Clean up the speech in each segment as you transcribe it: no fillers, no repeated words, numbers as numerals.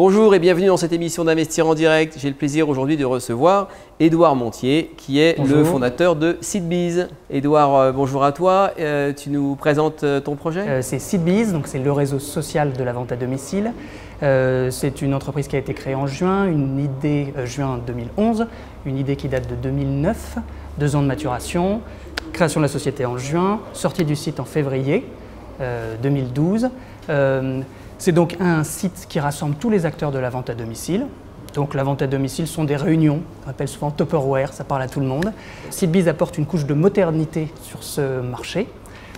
Bonjour et bienvenue dans cette émission d'Investir en direct. J'ai le plaisir aujourd'hui de recevoir Édouard Montier qui est le fondateur de Seedbiz. Édouard, bonjour à toi. Tu nous présentes ton projet? C'est Seedbiz, donc c'est le réseau social de la vente à domicile. C'est une entreprise qui a été créée en juin, juin 2011, une idée qui date de 2009, 2 ans de maturation, création de la société en juin, sortie du site en février 2012. C'est donc un site qui rassemble tous les acteurs de la vente à domicile. Donc la vente à domicile sont des réunions, on appelle souvent Tupperware, ça parle à tout le monde. Seedbiz apporte une couche de modernité sur ce marché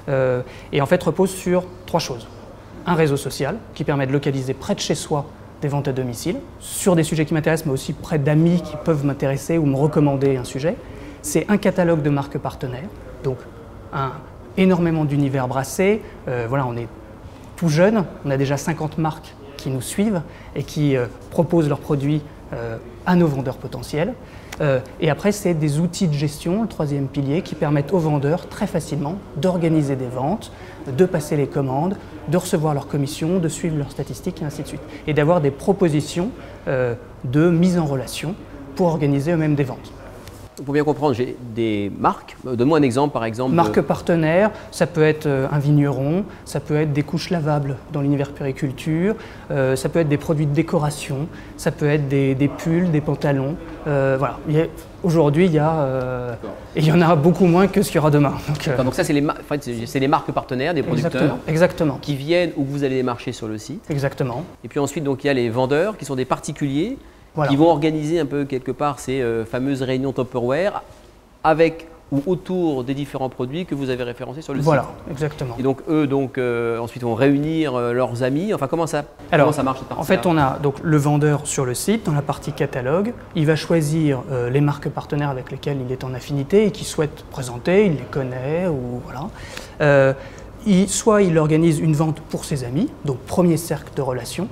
et en fait repose sur 3 choses. Un réseau social qui permet de localiser près de chez soi des ventes à domicile, sur des sujets qui m'intéressent, mais aussi près d'amis qui peuvent m'intéresser ou me recommander un sujet. C'est un catalogue de marques partenaires, donc énormément d'univers brassés. Voilà, on est tout jeune, on a déjà 50 marques qui nous suivent et qui proposent leurs produits à nos vendeurs potentiels. Et après, c'est des outils de gestion, le 3e pilier, qui permettent aux vendeurs très facilement d'organiser des ventes, de passer les commandes, de recevoir leurs commissions, de suivre leurs statistiques et ainsi de suite. Et d'avoir des propositions de mise en relation pour organiser eux-mêmes des ventes. Pour bien comprendre, j'ai des marques. Donne-moi un exemple, par exemple. Marque partenaire, ça peut être un vigneron, ça peut être des couches lavables dans l'univers périculture, ça peut être des produits de décoration, ça peut être des pulls, des pantalons. Voilà. Aujourd'hui, il y en a beaucoup moins que ce qu'il y aura demain. Donc ça, c'est les marques partenaires, des producteurs exactement. Qui viennent ou que vous allez démarcher sur le site. Exactement. Et puis ensuite, donc, il y a les vendeurs qui sont des particuliers. Voilà. Qui vont organiser un peu quelque part ces fameuses réunions Tupperware avec ou autour des différents produits que vous avez référencés sur le site. Voilà, exactement. Et donc eux, ensuite vont réunir leurs amis. Enfin, comment ça marche cette partie-là? En fait, on a donc le vendeur sur le site, dans la partie catalogue. Il va choisir les marques partenaires avec lesquelles il est en affinité et qu'il souhaite présenter, il les connaît ou voilà. Soit il organise une vente pour ses amis, donc premier cercle de relations.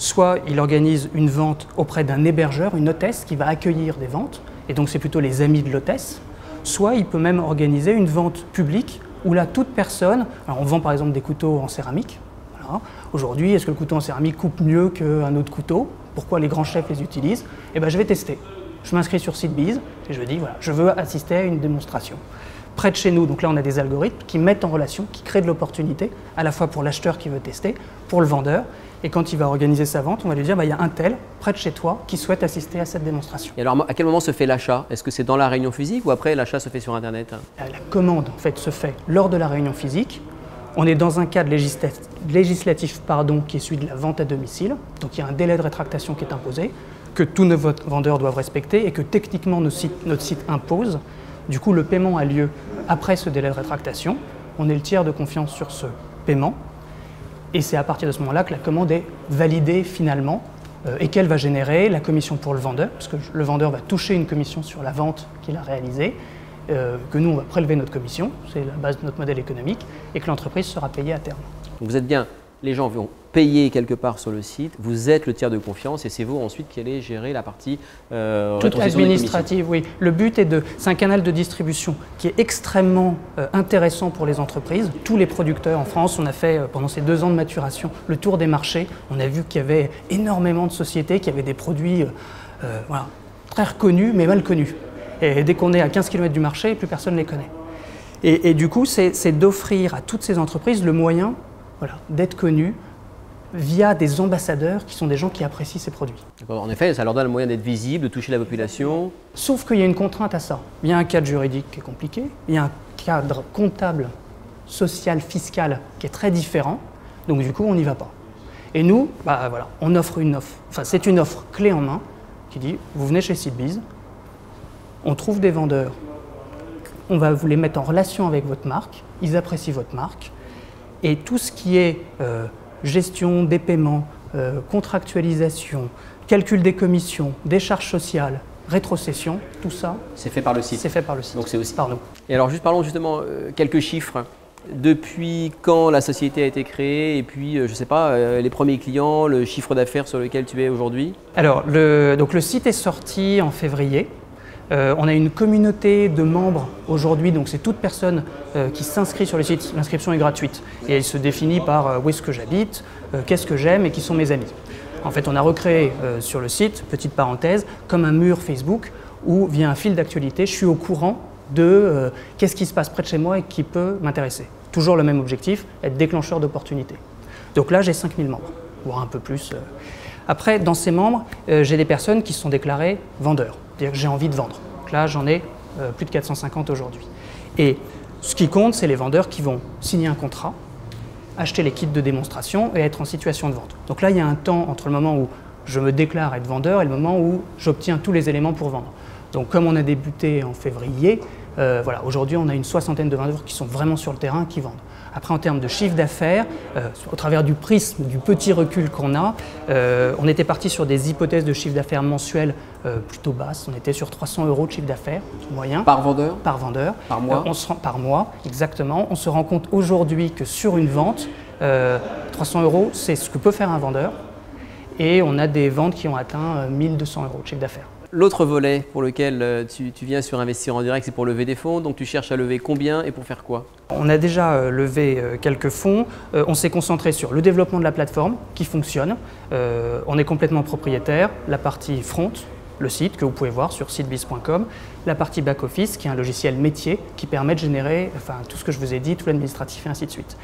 Soit il organise une vente auprès d'un hébergeur, une hôtesse qui va accueillir des ventes, et donc c'est plutôt les amis de l'hôtesse. Soit il peut même organiser une vente publique où là, toute personne, alors on vend par exemple des couteaux en céramique. Voilà. Aujourd'hui, est-ce que le couteau en céramique coupe mieux qu'un autre couteau? Pourquoi les grands chefs les utilisent? Eh bien, je vais tester. Je m'inscris sur Seedbiz et je dis voilà, je veux assister à une démonstration. Près de chez nous, donc là on a des algorithmes qui mettent en relation, qui créent de l'opportunité, à la fois pour l'acheteur qui veut tester, pour le vendeur. Et quand il va organiser sa vente, on va lui dire il y a un tel près de chez toi qui souhaite assister à cette démonstration. Et alors, à quel moment se fait l'achat? Est-ce que c'est dans la réunion physique ou après l'achat se fait sur Internet? La commande en fait, se fait lors de la réunion physique. On est dans un cadre législatif qui est celui de la vente à domicile. Donc il y a un délai de rétractation qui est imposé, que tous nos vendeurs doivent respecter et que techniquement notre site impose. Du coup, le paiement a lieu après ce délai de rétractation. On est le tiers de confiance sur ce paiement. Et c'est à partir de ce moment-là que la commande est validée finalement et qu'elle va générer la commission pour le vendeur, parce que le vendeur va toucher une commission sur la vente qu'il a réalisée, que nous, on va prélever notre commission, c'est la base de notre modèle économique, et que l'entreprise sera payée à terme. Donc vous êtes bien, les gens vont payer quelque part sur le site, vous êtes le tiers de confiance et c'est vous ensuite qui allez gérer la partie toute administrative, oui. Le but c'est un canal de distribution qui est extrêmement intéressant pour les entreprises. Tous les producteurs en France, on a fait pendant ces 2 ans de maturation le tour des marchés. On a vu qu'il y avait énormément de sociétés qui avaient des produits voilà, très reconnus mais mal connus. Et dès qu'on est à 15 km du marché, plus personne ne les connaît. Et du coup, c'est d'offrir à toutes ces entreprises le moyen d'être connus via des ambassadeurs qui sont des gens qui apprécient ces produits. En effet, ça leur donne le moyen d'être visible, de toucher la population. Sauf qu'il y a une contrainte à ça. Il y a un cadre juridique qui est compliqué, il y a un cadre comptable, social, fiscal qui est très différent, donc du coup on n'y va pas. Et nous, voilà, on offre une offre, enfin c'est une offre clé en main qui dit vous venez chez Seedbiz, on trouve des vendeurs, on va vous les mettre en relation avec votre marque, ils apprécient votre marque, et tout ce qui est gestion des paiements, contractualisation, calcul des commissions, des charges sociales, rétrocession, tout ça. C'est fait par le site. C'est fait par le site. Donc c'est aussi par nous. Et alors juste parlons justement quelques chiffres. Depuis quand la société a été créée et puis je ne sais pas les premiers clients, le chiffre d'affaires sur lequel tu es aujourd'hui? Alors donc le site est sorti en février. On a une communauté de membres aujourd'hui, donc c'est toute personne qui s'inscrit sur le site. L'inscription est gratuite et elle se définit par où est-ce que j'habite, qu'est-ce que j'aime et qui sont mes amis. En fait, on a recréé sur le site, petite parenthèse, comme un mur Facebook où via un fil d'actualité, je suis au courant de qu'est-ce qui se passe près de chez moi et qui peut m'intéresser. Toujours le même objectif, être déclencheur d'opportunités. Donc là, j'ai 5000 membres, voire un peu plus. Après, dans ces membres, j'ai des personnes qui sont déclarées vendeurs, c'est-à-dire que j'ai envie de vendre. Donc là, j'en ai plus de 450 aujourd'hui. Et ce qui compte, c'est les vendeurs qui vont signer un contrat, acheter les kits de démonstration et être en situation de vente. Donc là, il y a un temps entre le moment où je me déclare être vendeur et le moment où j'obtiens tous les éléments pour vendre. Donc comme on a débuté en février, voilà, aujourd'hui on a une soixantaine de vendeurs qui sont vraiment sur le terrain, qui vendent. Après, en termes de chiffre d'affaires, au travers du prisme, du petit recul qu'on a, on était parti sur des hypothèses de chiffre d'affaires mensuel plutôt basses. On était sur 300 € de chiffre d'affaires moyen. Par vendeur? Par vendeur. Par mois? Par mois, exactement. On se rend compte aujourd'hui que sur une vente, 300 €, c'est ce que peut faire un vendeur. Et on a des ventes qui ont atteint 1200 € de chiffre d'affaires. L'autre volet pour lequel tu viens sur Investir en direct, c'est pour lever des fonds. Donc tu cherches à lever combien et pour faire quoi? On a déjà levé quelques fonds. On s'est concentré sur le développement de la plateforme qui fonctionne. On est complètement propriétaire. La partie front, le site que vous pouvez voir sur seedbiz.com. La partie back-office qui est un logiciel métier qui permet de générer tout ce que je vous ai dit, tout l'administratif et ainsi de suite.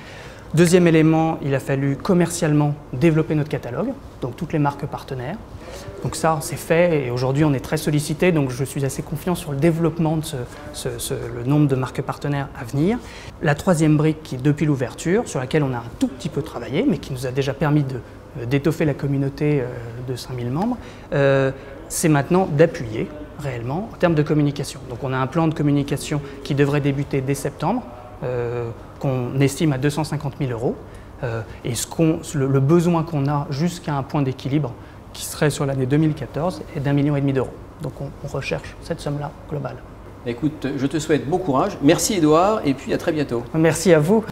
Deuxième élément, il a fallu commercialement développer notre catalogue, donc toutes les marques partenaires. Donc ça, c'est fait et aujourd'hui, on est très sollicité, donc je suis assez confiant sur le développement de le nombre de marques partenaires à venir. La troisième brique, qui est depuis l'ouverture, sur laquelle on a un tout petit peu travaillé, mais qui nous a déjà permis d'étoffer la communauté de 5000 membres, c'est maintenant d'appuyer réellement en termes de communication. Donc on a un plan de communication qui devrait débuter dès septembre, qu'on estime à 250 000 €, et le besoin qu'on a jusqu'à un point d'équilibre qui serait sur l'année 2014 est d'1,5 million d'euros. Donc on recherche cette somme-là globale. Écoute, je te souhaite bon courage. Merci Édouard et puis à très bientôt. Merci à vous.